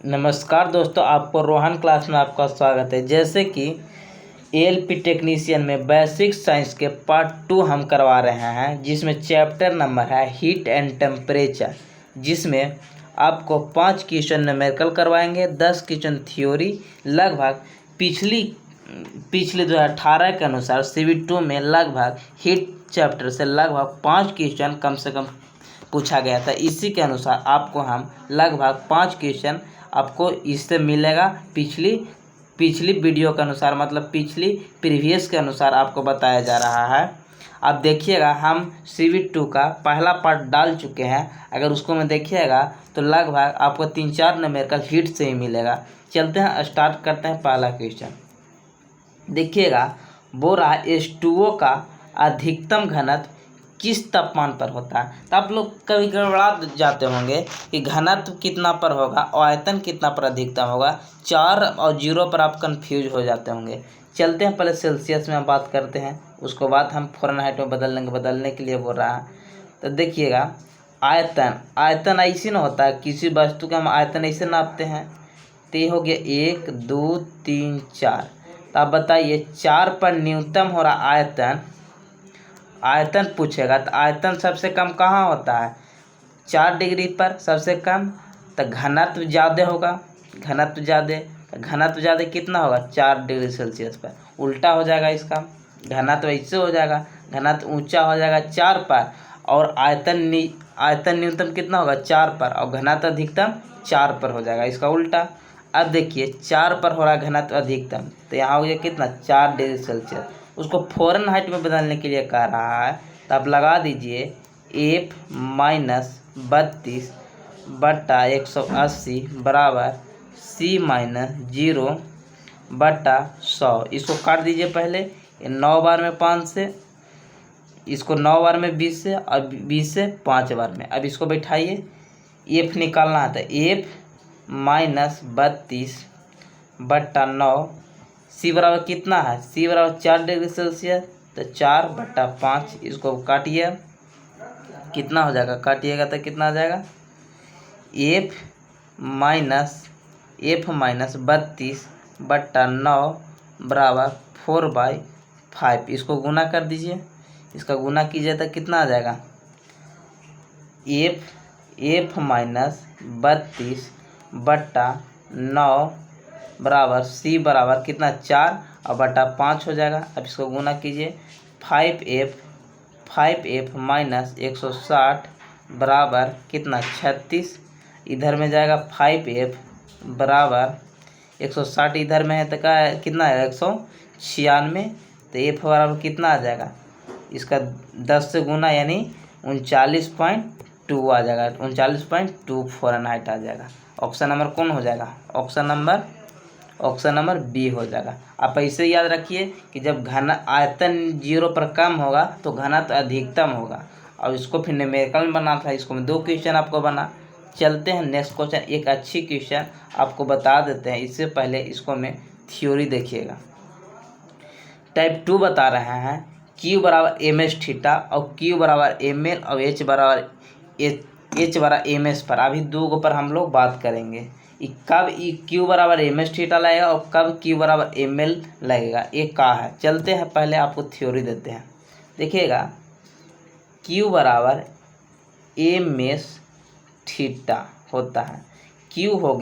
नमस्कार दोस्तों, आपको रोहन क्लास में आपका स्वागत है। जैसे कि एएलपी टेक्नीशियन में बेसिक साइंस के पार्ट 2 हम करवा रहे हैं, जिसमें चैप्टर नंबर है हीट एंड टेम्परेचर, जिसमें आपको 5 क्वेश्चन न्यूमेरिकल करवाएंगे, 10 क्वेश्चन थ्योरी। लगभग पिछली 2018 के अनुसार CV2 में लगभग हीट चैप्टर से लगभग 5 क्वेश्चन कम से कम पूछा गया था। इसी के अनुसार आपको हम लगभग 5 क्वेश्चन आपको इससे मिलेगा। पिछली वीडियो के अनुसार, मतलब पिछली प्रीवियस के अनुसार आपको बताया जा रहा है। अब देखिएगा, हम CV2 का पहला पार्ट डाल चुके हैं। अगर उसको में देखिएगा तो लगभग आपको 3-4 न्यूमेरिकल हीट से ही मिलेगा। चलते हैं, स्टार्ट करते हैं पहला क्वेश्चन। देखिएगा, वो रहा H2O का अधिकतम घनत्व किस तापमान पर होता है। तो आप लोग कभी गड़बड़ा जाते होंगे कि घनत्व कितना पर होगा और आयतन कितना पर अधिकतम होगा। 4 और 0 पर आप कंफ्यूज हो जाते होंगे। चलते हैं, पहले सेल्सियस में बात करते हैं, उसको बाद हम फ़ारेनहाइट में बदल लेंगे। बदलने के लिए बोल रहा है तो देखिएगा, आयतन ऐसे ना होता है, किसी वस्तु का हम आयतन ऐसे नापते हैं। तो ये हो गया 1 2 3 4। तो आप बताइए, 4 पर न्यूनतम हो रहा आयतन पूछेगा तो आयतन सबसे कम कहाँ होता है? 4 डिग्री पर सबसे कम। तो घनत्व ज़्यादा होगा, घनत्व ज़्यादा कितना होगा? 4 डिग्री सेल्सियस पर। उल्टा हो जाएगा इसका, घनत्व ऐसे हो जाएगा, घनत्व ऊंचा हो जाएगा 4 पर, और आयतन न्यूनतम कितना होगा? 4 पर, और घनत्व अधिकतम 4 पर हो जाएगा, इसका उल्टा। अब देखिए, 4 पर हो रहा घनत्व अधिकतम, तो यहाँ हो गया कितना? 4 डिग्री सेल्सियस। उसको फ़ारेनहाइट में बदलने के लिए कह रहा है, तो आप लगा दीजिए F - 32 बटा 180 बराबर C - 0 बटा 100। इसको काट दीजिए पहले, 9 बार में 5 से, इसको 9 बार में 20 से, और 20 से 5 बार में। अब इसको बैठाइए, F निकालना है तो F - 32 बटा 9, C बराबर कितना है? C बराबर 4 डिग्री सेल्सियस, तो 4 बटा 5। इसको काटिए, कितना हो जाएगा? काटिएगा तो कितना आ जाएगा? F - 32 बटा 9 बराबर 4/5। इसको गुना कर दीजिए, इसका गुना कीजिए तो कितना आ जाएगा? F - 32 बटा 9 बराबर C बराबर कितना? 4 और बटा 5 हो जाएगा। अब इसको गुना कीजिए, 5F - 160 बराबर कितना? 36। इधर में जाएगा 5F बराबर 160, इधर में है तो कितना है? 196। तो F बराबर कितना आ जाएगा? इसका 10 से गुना, यानी 39.2 आ जाएगा। 39.2 फ़ारेनहाइट आ जाएगा। ऑप्शन नंबर कौन हो जाएगा? ऑप्शन नंबर बी हो जाएगा। आप ऐसे याद रखिए कि जब आयतन 0 पर कम होगा तो घनत्व अधिकतम होगा। और इसको फिर न्यूमेरिकल में बना था, इसको में 2 क्वेश्चन आपको बना। चलते हैं नेक्स्ट क्वेश्चन, एक अच्छी क्वेश्चन आपको बता देते हैं। इससे पहले इसको में थ्योरी देखिएगा। टाइप 2 बता रहे हैं, Q बराबर MS थीटा और Q बराबर ML और H बराबर MS पर। अभी 2 पर हम लोग बात करेंगे, कब Q बराबर MS थीटा लगेगा और कब Q बराबर ML लगेगा, एक का है। चलते हैं, पहले आपको थ्योरी देते हैं। देखिएगा, Q बराबर MS थीटा होता है। Q हो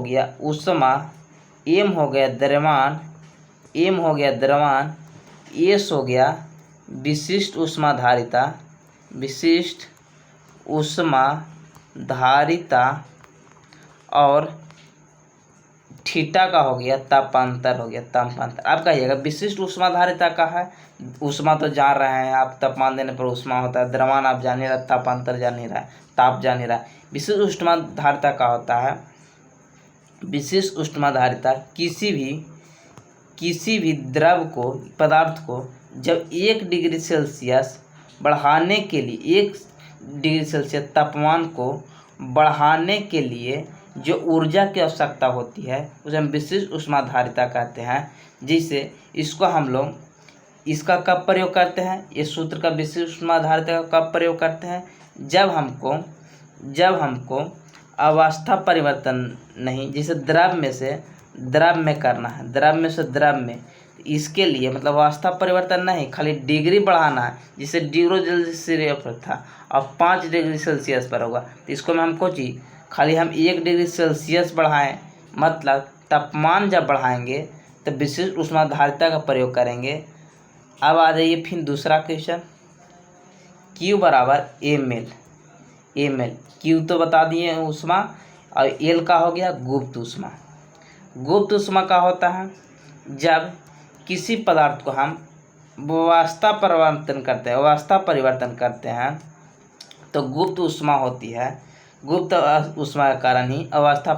गया ऊष्मा, M हो गया द्रव्यमान, S हो गया विशिष्ट ऊष्माधारिता, और थीटा का हो गया तापांतर, आप कहिएगा विशिष्ट ऊष्माधारिता का है। ऊष्मा तो जान रहे हैं आप, तापमान देने पर ऊष्मा होता है। द्रव्यमान आप जान ही रहा, तापांतर जान ही रहा, ताप जान ही रहा। विशिष्ट ऊष्माधारिता का होता है, विशिष्ट ऊष्माधारिता किसी भी द्रव को, पदार्थ को जब 1 डिग्री सेल्सियस बढ़ाने के लिए, 1 डिग्री सेल्सियस तापमान को बढ़ाने के लिए जो ऊर्जा की आवश्यकता होती है, उसे हम विशिष्ट ऊष्माधारिता कहते हैं। जिसे इसको हम लोग, इसका कब प्रयोग करते हैं? इस सूत्र का विशिष्ट ऊष्माधारिता का कब प्रयोग करते हैं? जब हमको अवस्था परिवर्तन नहीं, जैसे द्रव में करना है, द्रव में से द्रव में, इसके लिए मतलब अवस्था परिवर्तन नहीं, खाली डिग्री बढ़ाना है। जैसे 0 पर था अब 5 डिग्री सेल्सियस पर होगा, तो इसको में हमको चाहिए खाली हम 1 डिग्री सेल्सियस बढ़ाएं, मतलब तापमान जब बढ़ाएंगे तो विशिष्ट ऊष्माधारिता का प्रयोग करेंगे। अब आ जाइए फिर दूसरा क्वेश्चन, Q बराबर एम एल। क्यू तो बता दिए ऊष्मा, और एल का हो गया गुप्त ऊष्मा। गुप्त ऊष्मा का होता है जब किसी पदार्थ को हम अवस्था परिवर्तन करते हैं तो गुप्त ऊष्मा होती है। गुप्त ऊष्मा के कारण ही अवस्था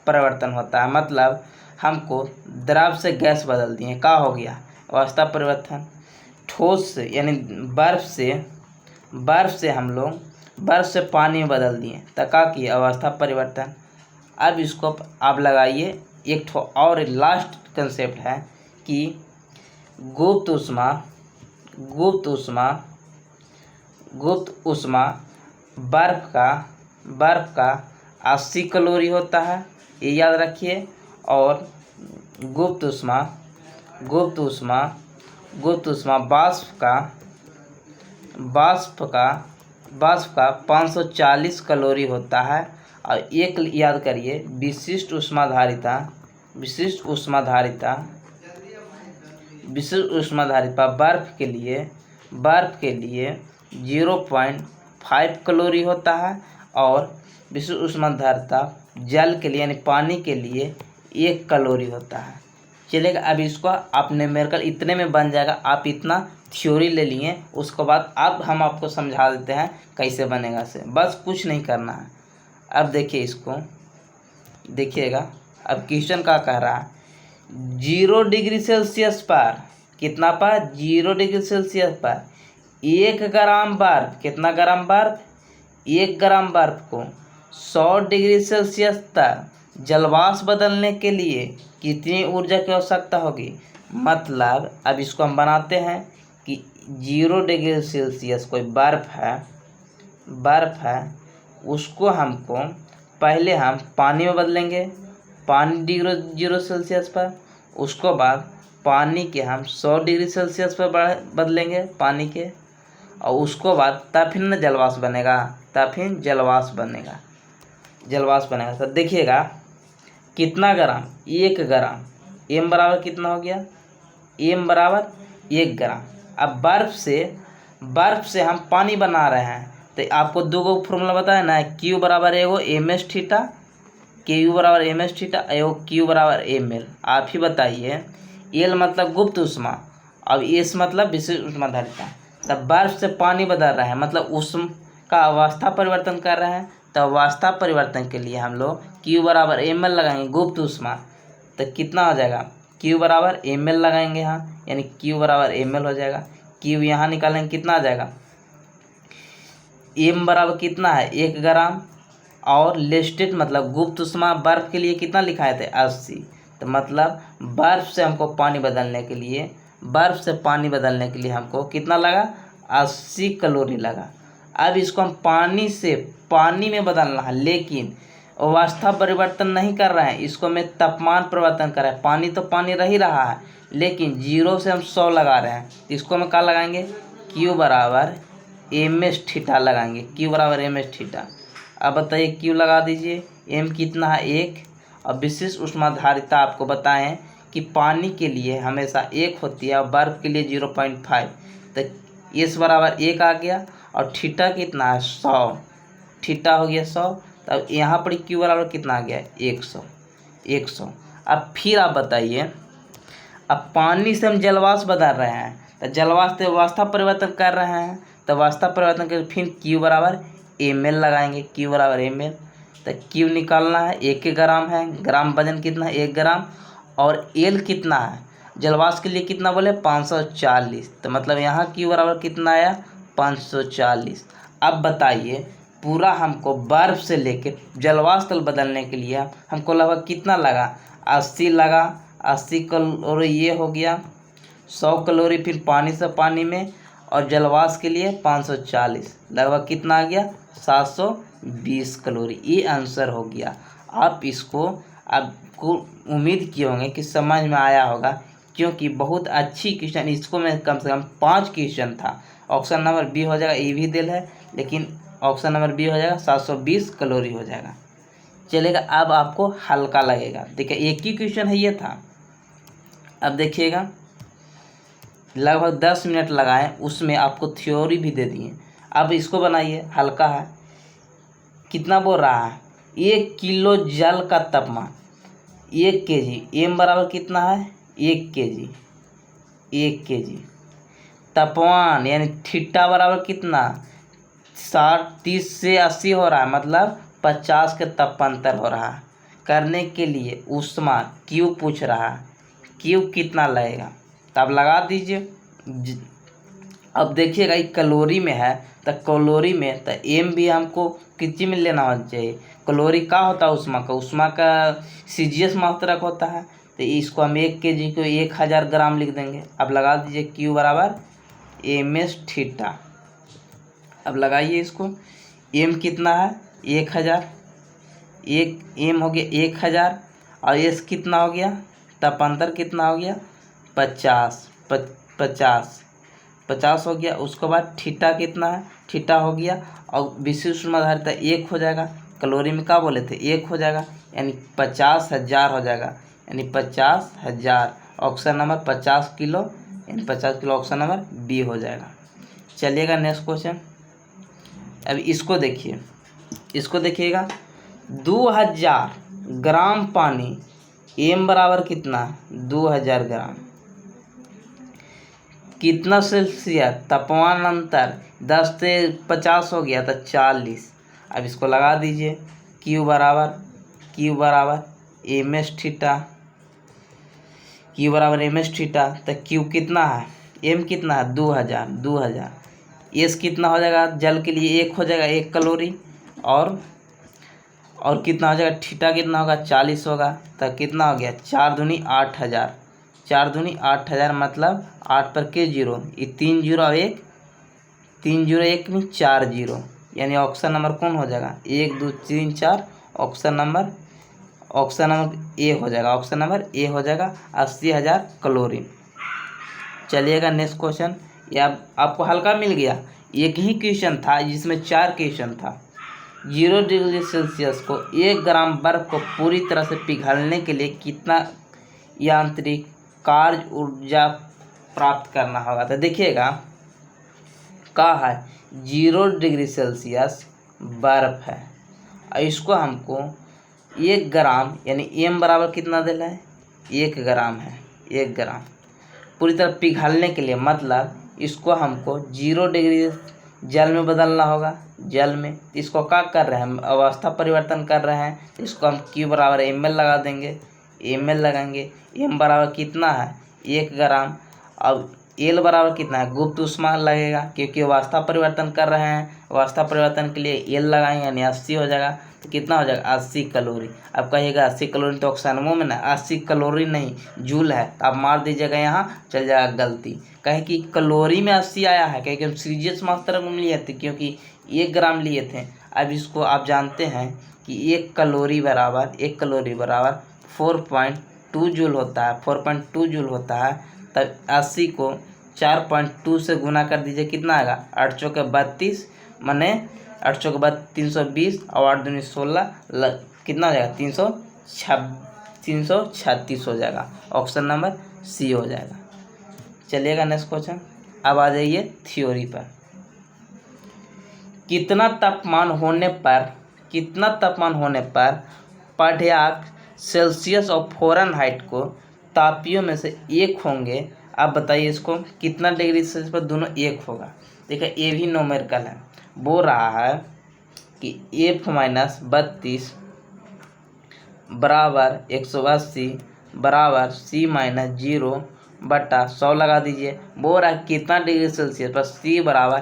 परिवर्तन होता है। मतलब हमको द्रव से गैस बदल दिए, क्या हो गया अवस्था परिवर्तन। ठोस से यानी बर्फ से पानी में बदल दिए तो क्या किया अवस्था परिवर्तन। अब इसको आप लगाइए, एक ठो और लास्ट कंसेप्ट है कि गुप्त ऊष्मा बर्फ का 80 कैलोरी होता है, ये याद रखिए। और गुप्त ऊष्मा वाष्प का 540 कैलोरी होता है। और एक याद करिए, विशिष्ट ऊष्माधारिता बर्फ के लिए 0.5 कैलोरी होता है, और विशिष्ट ऊष्माधारिता जल के लिए यानी पानी के लिए 1 कैलोरी होता है। चलेगा, अब इसको आपने न्यूमेरिकल इतने में बन जाएगा। आप इतना थ्योरी ले लिए, उसके बाद अब हम आपको समझा देते हैं कैसे बनेगा से, बस कुछ नहीं करना है। अब देखिए, इसको देखिएगा, अब क्वेश्चन क्या कह रहा है, 0 डिग्री सेल्सियस पर, कितना पर 0 डिग्री सेल्सियस पर 1 ग्राम बर्फ, कितना ग्राम बर्फ 1 ग्राम बर्फ को 100 डिग्री सेल्सियस तक जलवाष्प बदलने के लिए कितनी ऊर्जा की आवश्यकता होगी। मतलब अब इसको हम बनाते हैं कि 0 डिग्री सेल्सियस कोई बर्फ है, उसको हमको पहले हम पानी में बदलेंगे, पानी 0 सेल्सियस पर, उसको बाद पानी के हम 100 डिग्री सेल्सियस पर बदलेंगे पानी के, और उसको बाद तब फिर न जलवाष्प बनेगा। तो देखिएगा कितना ग्राम 1 ग्राम, एम बराबर कितना हो गया, एम बराबर 1 ग्राम। अब बर्फ से हम पानी बना रहे हैं, तो आपको दो गो फॉर्मूला बताया ना, Q बराबर एगो MS थीटा, KU बराबर MS थीटा, एगो Q बराबर ML। आप ही बताइए, एल मतलब गुप्त ऊष्मा, अब एस मतलब विशिष्ट ऊष्माधारिता। तब बर्फ से पानी बदल रहा है, मतलब ऊष्मा का अवस्था परिवर्तन कर रहे हैं, तो अवस्था परिवर्तन के लिए हम लोग Q बराबर ML लगाएंगे, गुप्त ऊष्मा। तो कितना हो जाएगा, Q बराबर ML लगाएंगे यहाँ, यानी Q बराबर ML हो जाएगा। Q यहाँ निकालेंगे, कितना आ जाएगा, M बराबर कितना है 1 ग्राम, और लेस्टेट मतलब गुप्त ऊष्मा बर्फ के लिए कितना लिखाए थे 80। तो मतलब बर्फ से पानी बदलने के लिए हमको कितना लगा 80 कैलोरी लगा। अब इसको हम पानी में बदलना है, लेकिन अवस्था परिवर्तन नहीं कर रहे हैं, इसको में तापमान परिवर्तन कर रहे हैं। पानी तो पानी रह ही रहा है, लेकिन 0 से हम 100 लगा रहे हैं, तो इसको में क्या लगाएंगे, Q बराबर MS थीटा लगाएंगे, Q बराबर MS थीटा। अब बताइए Q लगा दीजिए, M कितना है 1, और विशिष्ट ऊष्माधारिता आपको बताएं कि पानी के लिए हमेशा 1 होती है और बर्फ के लिए 0.5। तो S बराबर 1 आ गया, और थीटा कितना है 100, थीटा हो गया 100। तब यहाँ पर Q बराबर कितना आ गया 100। अब फिर आप बताइए, अब पानी से हम जलवाष्प बदल रहे हैं, तो जलवाष्प से अवस्था परिवर्तन कर रहे हैं, तो अवस्था परिवर्तन के फिर Q बराबर ML लगाएंगे, Q बराबर ML। तो Q निकालना है, 1 ग्राम है, ग्राम वजन कितना है 1 ग्राम, और L कितना है जलवाष्प के लिए कितना बोले 540। तो मतलब यहाँ Q बराबर कितना आया 540। अब बताइए, पूरा हमको बर्फ से लेके जलवाष्प तल बदलने के लिए हमको लगभग कितना लगा 80 लगा, 80 कैलोरी ये हो गया, 100 कैलोरी फिर पानी में, और जलवाष्प के लिए 540, लगभग कितना आ गया 700 20 कैलोरी। ये आंसर हो गया। आप इसको आपको उम्मीद किए होंगे कि समझ में आया होगा, क्योंकि बहुत अच्छी क्वेश्चन, इसको मैं कम से कम 5 क्वेश्चन था। ऑप्शन नंबर बी हो जाएगा, ये भी दिल है, लेकिन ऑप्शन नंबर बी हो जाएगा 720 कैलोरी हो जाएगा। चलेगा, अब आपको हल्का लगेगा। देखिए एक ही क्वेश्चन है ये था। अब देखिएगा, लगभग 10 मिनट लगाएं, उसमें आपको थ्योरी भी दे दिए। अब इसको बनाइए, हल्का है। कितना बोल रहा है? 1 किलो जल का तापमान 1 kg, एम बराबर कितना है? 1 kg। 1 kg तापमान यानी थीटा बराबर कितना? 30 से 80 हो रहा है, मतलब 50 के तापांतर हो रहा है। करने के लिए ऊष्मा क्यू पूछ रहा है, क्यू कितना लगेगा? तो आप लगा दीजिए। अब देखिएगा ये कैलोरी में है, तो कैलोरी में तो एम भी हमको कितनी में लेना होना चाहिए? कैलोरी का होता है? ऊष्मा का सीजीएस मात्रक होता है। तो इसको हम 1 kg को 1000 ग्राम लिख देंगे। अब लगा दीजिए क्यू बराबर एम एस थीटा। अब लगाइए इसको, एम कितना है? 1000। एक एम हो गया 1000, और एस कितना हो गया? तापांतर कितना हो गया? 50 50 हो गया। उसके बाद थीटा कितना है? थीटा हो गया, और विशिष्ट ऊष्मा धारिता 1 हो जाएगा। कैलोरी में क्या बोले थे? 1 हो जाएगा, यानी 50,000 हो जाएगा, यानी 50,000। ऑप्शन नंबर 50 किलो, यानी 50 किलो ऑप्शन नंबर बी हो जाएगा। चलिएगा नेक्स्ट क्वेश्चन। अब इसको देखिए, इसको देखिएगा। 2000 ग्राम पानी, एम बराबर कितना? 2000 ग्राम। कितना सेल्सियस तापमान अंतर? 10 से 50 हो गया तो 40। अब इसको लगा दीजिए, क्यू बराबर एम एस थीटा। क्यू बराबर एम एस थीटा। तो क्यू कितना है? एम कितना है? 2000। एस कितना हो जाएगा? जल के लिए 1 हो जाएगा, 1 कैलोरी। और कितना हो जाएगा? थीटा कितना होगा? 40 होगा। तो कितना हो गया? 4 दूनी 8000। 4 दूनी 8000, मतलब 8 पर के 0, ये 3 0 और 1, 3 0 1 में 4 0, यानी ऑप्शन नंबर कौन हो जाएगा? 1 2 3 4। ऑप्शन नंबर ए हो जाएगा। ऑप्शन नंबर ए हो जाएगा 80,000 कैलोरी। चलिएगा नेक्स्ट क्वेश्चन। ये आपको हल्का मिल गया। एक ही क्वेश्चन था जिसमें 4 क्वेश्चन था। 0 डिग्री सेल्सियस को 1 ग्राम बर्फ को पूरी तरह से पिघलने के लिए कितना यांत्रिक कार्य ऊर्जा प्राप्त करना होगा? तो देखिएगा, क्या है? 0 डिग्री सेल्सियस बर्फ है, और इसको हमको 1 ग्राम, यानी एम बराबर कितना देना है? 1 ग्राम है। 1 ग्राम पूरी तरह पिघलने के लिए, मतलब इसको हमको 0 डिग्री जल में बदलना होगा। जल में इसको क्या कर रहे हैं हम? अवस्था परिवर्तन कर रहे हैं। इसको हम क्यू बराबर एम एल लगा देंगे। एम एल लगाएंगे। एम बराबर कितना है? 1 ग्राम। अब एल बराबर कितना है? गुप्त ऊष्मा लगेगा, क्योंकि अवस्था परिवर्तन कर रहे हैं। अवस्था परिवर्तन के लिए एल लगाएंगे, यानी 80 हो जाएगा। तो कितना हो जाएगा? 80 कैलोरी। अब कहिएगा 80 कैलोरी तो ऑप्शनों में ना, 80 कैलोरी नहीं, जूल है। तो आप मार दीजिएगा, यहाँ चल जाएगा गलती। कहे कि कैलोरी में 80 आया है, क्योंकि हम सीजीएस मात्रक में लिए थे, क्योंकि 1 ग्राम लिए थे। अब इसको आप जानते हैं कि 1 कैलोरी बराबर 4.2 जूल होता है। 4.2 जूल होता है। तब 80 को 4.2 से गुना कर दीजिए, कितना आएगा? 8 चौके 32, माने 8 चौके 320, और 8 दूनी 16, कितना हो जाएगा? 336 हो जाएगा। ऑप्शन नंबर सी हो जाएगा। चलिएगा नेक्स्ट क्वेश्चन। अब आ जाइए थ्योरी पर। कितना तापमान होने पर पाठ्यांक सेल्सियस और फ़ारेनहाइट को तापियों में से एक होंगे? आप बताइए इसको, कितना डिग्री सेल्सियस पर दोनों एक होगा? देखिए ये भी न्यूमेरिकल है। बोल रहा है कि F-32 बराबर 180 बराबर C-0 बटा 100 लगा दीजिए। बोल रहा है कितना डिग्री सेल्सियस पर C बराबर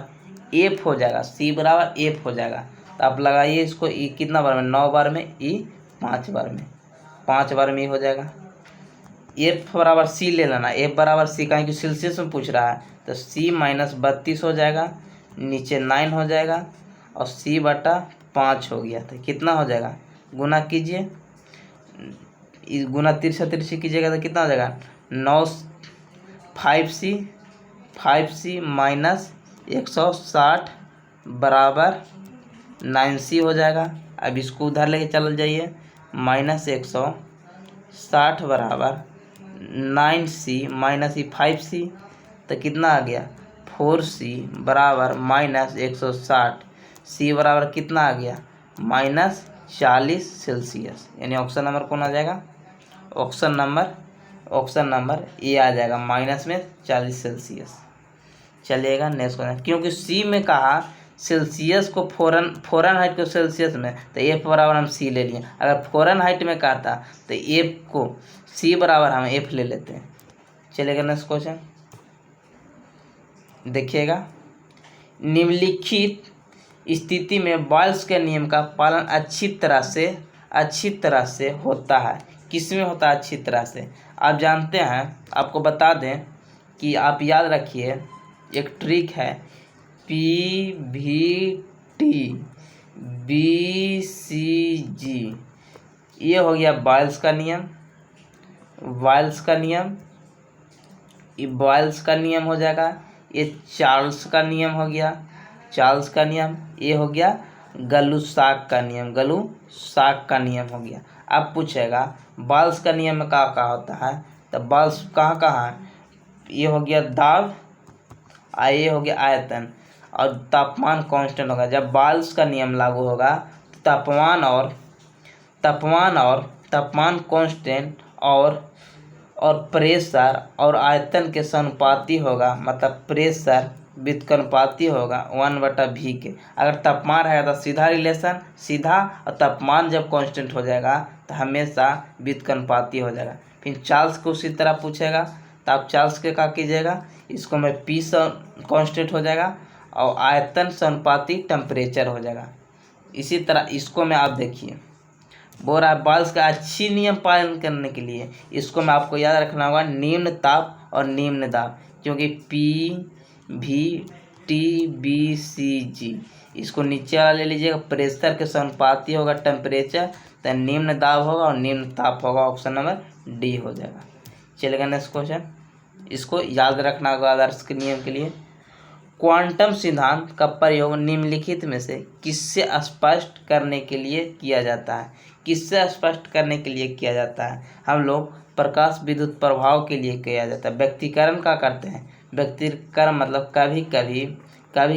F हो जाएगा। C बराबर F हो जाएगा। तो आप लगाइए इसको, ई कितना बार में? 9 बार में, ई 5 बार में, 5 बार में हो जाएगा। F बराबर C ले लेना। F बराबर C कहीं कि सेल्सियस में पूछ रहा है, तो C-32 हो जाएगा, नीचे 9 हो जाएगा, और C बटा 5 हो गया था। कितना हो जाएगा, गुना कीजिए, गुना तिरछा तिरछी कीजिएगा तो कितना हो जाएगा, 9 5C माइनस 160 बराबर 9C हो जाएगा। अब इसको उधर लेके चल जाइए, माइनस 160 बराबर 9C माइनस 5C, तो कितना आ गया, 4C बराबर माइनस 160, C बराबर कितना आ गया, माइनस 40 सेल्सियस। यानी ऑप्शन नंबर कौन आ जाएगा, ऑप्शन नंबर ए आ जाएगा, माइनस में 40 सेल्सियस। चलिएगा नेक्स्ट क्वेश्चन, क्योंकि सी में कहा सेल्सियस को फॉरेन हाइट को सेल्सियस में, तो एफ बराबर हम सी ले लिए। अगर फॉरेन हाइट में कहा था तो एफ को सी बराबर हम एफ ले लेते हैं। चलिएगा नेक्स्ट क्वेश्चन देखिएगा, निम्नलिखित स्थिति में बॉयल्स के नियम का पालन अच्छी तरह से होता है। किसमें होता है अच्छी तरह से, आप जानते हैं, आपको बता दें कि आप याद रखिए, एक ट्रिक है PVT BCG, ये हो गया बॉयल्स का नियम, ये बॉयल्स का नियम हो जाएगा। ये चार्ल्स का नियम हो गया, ये हो गया गलुसाक का नियम हो गया। अब पूछेगा बॉयल्स का नियम में क्या होता है, तो बॉयल्स कहाँ है, ये हो गया दाब, ये हो गया आयतन, और तापमान कांस्टेंट होगा। जब बॉयल्स का नियम लागू होगा तो तापमान कांस्टेंट और प्रेशर और आयतन के समानुपाती होगा, मतलब प्रेशर व्युत्क्रमानुपाती होगा 1/v के। अगर तापमान रहेगा तो सीधा रिलेशन, और तापमान जब कांस्टेंट हो जाएगा तो हमेशा व्युत्क्रमानुपाती हो जाएगा। फिर चार्ल्स को उसी तरह पूछेगा, तो आप चार्ल्स के क्या कीजिएगा, इसको में P कांस्टेंट हो जाएगा और आयतन समानुपाती टेम्परेचर हो जाएगा। इसी तरह इसको में आप देखिए, बोल रहा है बॉयल्स का अच्छी नियम पालन करने के लिए इसको में आपको याद रखना होगा निम्न ताप और निम्न दाब, क्योंकि PVT BCG इसको नीचे वाला ले लीजिएगा, प्रेशर के समानुपाती होगा टेम्परेचर, तो निम्न दाब होगा और निम्न ताप होगा, ऑप्शन नंबर डी हो जाएगा। चलेगा नेक्स्ट क्वेश्चन, इसको याद रखना होगा आदर्श के नियम के लिए। क्वांटम सिद्धांत का प्रयोग निम्नलिखित में से किससे स्पष्ट करने के लिए किया जाता है, हम लोग प्रकाश विद्युत प्रभाव के लिए किया जाता है। व्यक्तिकरण क्या करते हैं, व्यक्तिकरण मतलब कभी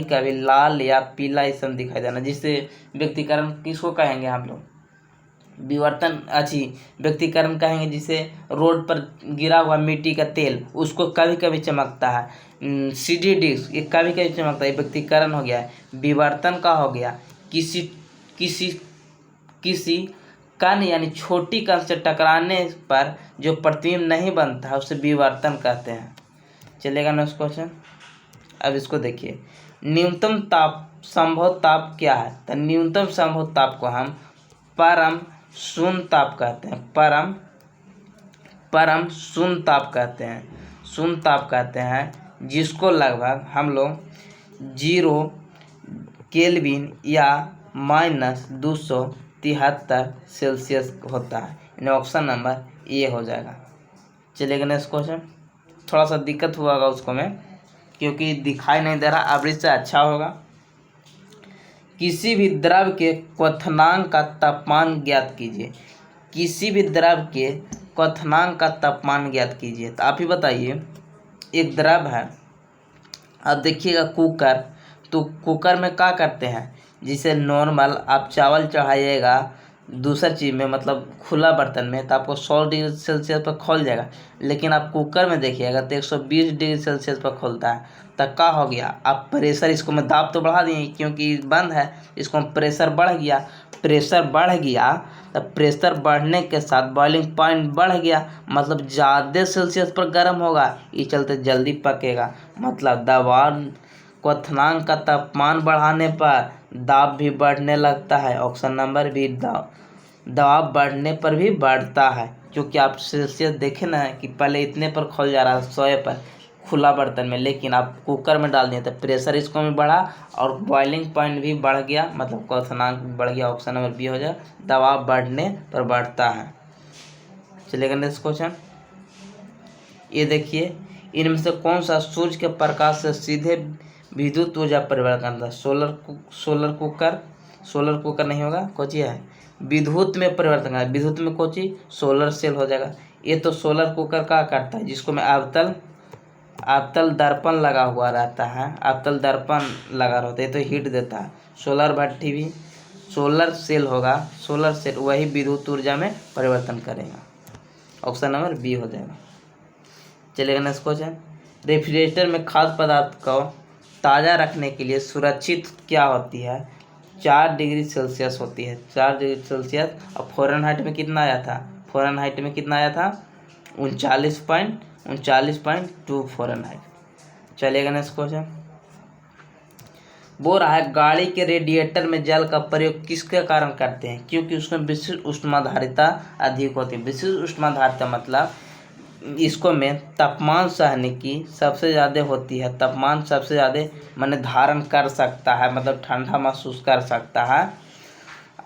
कभी लाल या पीला इसम दिखाई देना, जिससे व्यक्तिकरण किसको कहेंगे हम लोग, व्यक्तिकरण कहेंगे जिसे रोड पर गिरा हुआ मिट्टी का तेल उसको कभी कभी चमकता है, CD डिस्क ये कभी कभी चमकता है, व्यक्तिकरण हो गया। विवर्तन का हो गया, किसी कण यानी छोटी कण से टकराने पर जो प्रतिबिंब नहीं बनता है उसे विवर्तन कहते हैं। चलेगा नेक्स्ट क्वेश्चन, अब इसको देखिए, न्यूनतम संभव ताप क्या है, तो न्यूनतम संभव ताप को हम परम शून्य ताप कहते हैं, जिसको लगभग हम लोग 0 केल्विन या -273 सेल्सियस होता है। यानी ऑप्शन नंबर ए हो जाएगा। चलिएगा नेक्स्ट क्वेश्चन, थोड़ा सा दिक्कत हुआ होगा उसको में क्योंकि दिखाई नहीं दे रहा, एवरेज से अच्छा होगा। किसी भी द्रव के क्वथनांक का तापमान ज्ञात कीजिए, तो आप ही बताइए, एक द्रव है, अब देखिएगा कुकर, तो कुकर में क्या करते हैं, जिसे नॉर्मल आप चावल चढ़ाइएगा दूसर चीज़ में मतलब खुला बर्तन में तो आपको 100 डिग्री सेल्सियस पर खोल जाएगा, लेकिन आप कुकर में देखिएगा तो 120 डिग्री सेल्सियस पर खोलता है। तो क्या हो गया, आप प्रेशर, इसको मैं दाब तो बढ़ा दिए क्योंकि बंद है, इसको प्रेशर बढ़ गया, तो प्रेशर बढ़ने के साथ बॉइलिंग पॉइंट बढ़ गया, मतलब ज़्यादा सेल्सियस पर गर्म होगा, इस चलते जल्दी पकेगा। मतलब दबाव क्वथनांक का तापमान बढ़ाने पर दाब भी बढ़ने लगता है, ऑप्शन नंबर बी, दबाव बढ़ने पर भी बढ़ता है। क्योंकि आप सेल्सियस देखें ना कि पहले इतने पर खोल जा रहा है 100 पर, खुला बर्तन में, लेकिन आप कुकर में डाल दिए तो प्रेशर इसको में बढ़ा और बॉइलिंग पॉइंट भी बढ़ गया, मतलब क्वथनांक बढ़ गया। ऑप्शन नंबर बी हो जाए, दबाव बढ़ने पर बढ़ता है। चलिएगा नेक्स्ट क्वेश्चन। ये देखिए, इनमें से कौन सा सूर्य के प्रकाश से सीधे विद्युत ऊर्जा परिवर्तन था? सोलर कुकर नहीं होगा, कोची है विद्युत में परिवर्तन है। विद्युत में कोची सोलर सेल हो जाएगा। ये तो सोलर कुकर का करता है जिसको में अवतल दर्पण लगा हुआ रहता है, अवतल दर्पण लगा रहता है, ये तो हीट देता है। सोलर भट्टी भी सोलर सेल होगा, सोलर सेल वही विद्युत ऊर्जा में परिवर्तन करेगा। ऑप्शन नंबर बी हो जाएगा। चलेगा नेक्स्ट क्वेश्चन। रेफ्रिजरेटर में खाद्य पदार्थ को ताज़ा रखने के लिए सुरक्षित क्या होती है? 4 डिग्री सेल्सियस होती है, 4 डिग्री सेल्सियस। और फ़ारेनहाइट में कितना आया था? फ़ारेनहाइट में कितना आया था? 39.2 फ़ारेनहाइट। चलेगा नेक्स्ट क्वेश्चन। बोल रहा है गाड़ी के रेडिएटर में जल का प्रयोग किसके कारण करते हैं? क्योंकि उसमें विशिष्ट ऊष्माधारिता अधिक होती है। विशिष्ट ऊष्माधारिता मतलब इसको में तापमान सहने की सबसे ज़्यादा होती है, तापमान सबसे ज़्यादा माने धारण कर सकता है, मतलब ठंडा महसूस कर सकता है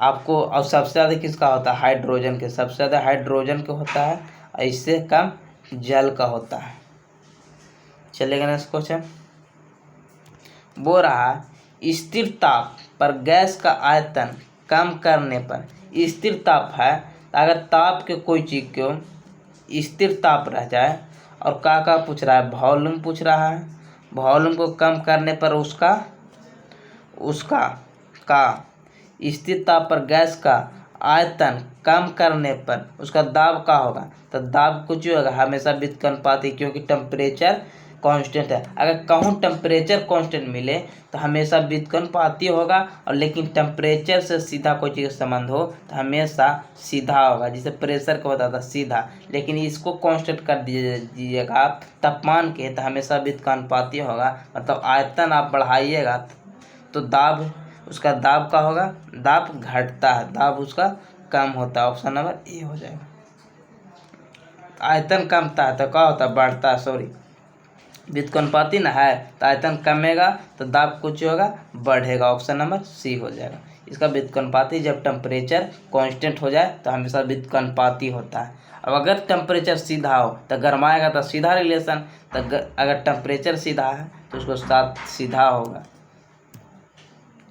आपको। और सबसे ज़्यादा किसका होता है? हाइड्रोजन के, सबसे ज़्यादा हाइड्रोजन का होता है, इससे कम जल का होता है। चलेगा नेक्स्ट क्वेश्चन। बोल रहा है स्थिर ताप पर गैस का आयतन कम करने पर, स्थिर ताप है अगर ताप के कोई चीज़ को स्थिर ताप रह जाए, और का पूछ रहा है? वॉल्यूम पूछ रहा है। वॉल्यूम को कम करने पर उसका स्थिर ताप पर गैस का आयतन कम करने पर उसका दाब का होगा? तो दाब कुछ होगा हमेशा व्युत्क्रमानुपाती, क्योंकि टेम्परेचर कांस्टेंट है। अगर कहूँ टेम्परेचर कांस्टेंट मिले तो हमेशा व्युत्क्रमानुपाती होगा, और लेकिन टेम्परेचर से सीधा कोई चीज़ का संबंध हो तो हमेशा सीधा होगा, जिसे प्रेशर का होता था सीधा। लेकिन इसको कांस्टेंट कर दीजिएगा आप तापमान के, तो हमेशा व्युत्क्रमानुपाती होगा। मतलब आयतन आप बढ़ाइएगा तो दाब उसका दाब का होगा, दाब घटता है, दाब उसका कम होता है। ऑप्शन नंबर ए हो जाएगा। आयतन कमता है तो क्या होता है? बढ़ता है, सॉरी व्युत्क्रमानुपाती ना है तो आयतन कमेगा तो दाब कुछ होगा, बढ़ेगा। ऑप्शन नंबर सी हो जाएगा। इसका व्युत्क्रमानुपाती जब टेम्परेचर कांस्टेंट हो जाए तो हमेशा व्युत्क्रमानुपाती होता है। अब अगर टेम्परेचर सीधा हो तो गर्माएगा तो सीधा रिलेशन, तो अगर टेम्परेचर सीधा है तो उसको साथ सीधा होगा।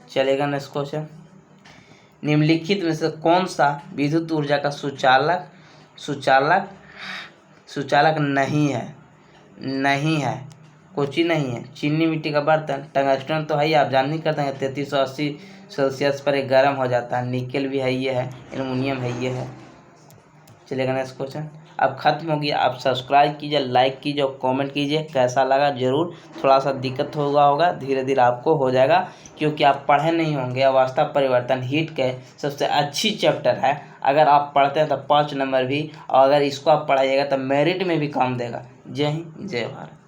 चलेगा नेक्स्ट क्वेश्चन। निम्नलिखित में से कौन सा विद्युत ऊर्जा का सुचालक नहीं है? कोची नहीं है? चीनी मिट्टी का बर्तन, टंगस्टन तो है ही, आप जान नहीं करते हैं 3380 सेल्सियस पर ये गर्म हो जाता है। निकल भी है ये है, एल्युमिनियम है ये है। चलेगा नेक्स्ट क्वेश्चन। अब खत्म हो गया। आप सब्सक्राइब कीजिए, लाइक कीजिए और कमेंट कीजिए कैसा लगा। जरूर थोड़ा सा दिक्कत होगा, धीरे धीरे आपको हो जाएगा, क्योंकि आप पढ़े नहीं होंगे। अवस्था परिवर्तन हीट के सबसे अच्छी चैप्टर है। अगर आप पढ़ते हैं तो 5 नंबर भी, और अगर इसको आप पढ़ाइएगा तो मेरिट में भी काम देगा। जय हिंद, जय भारत।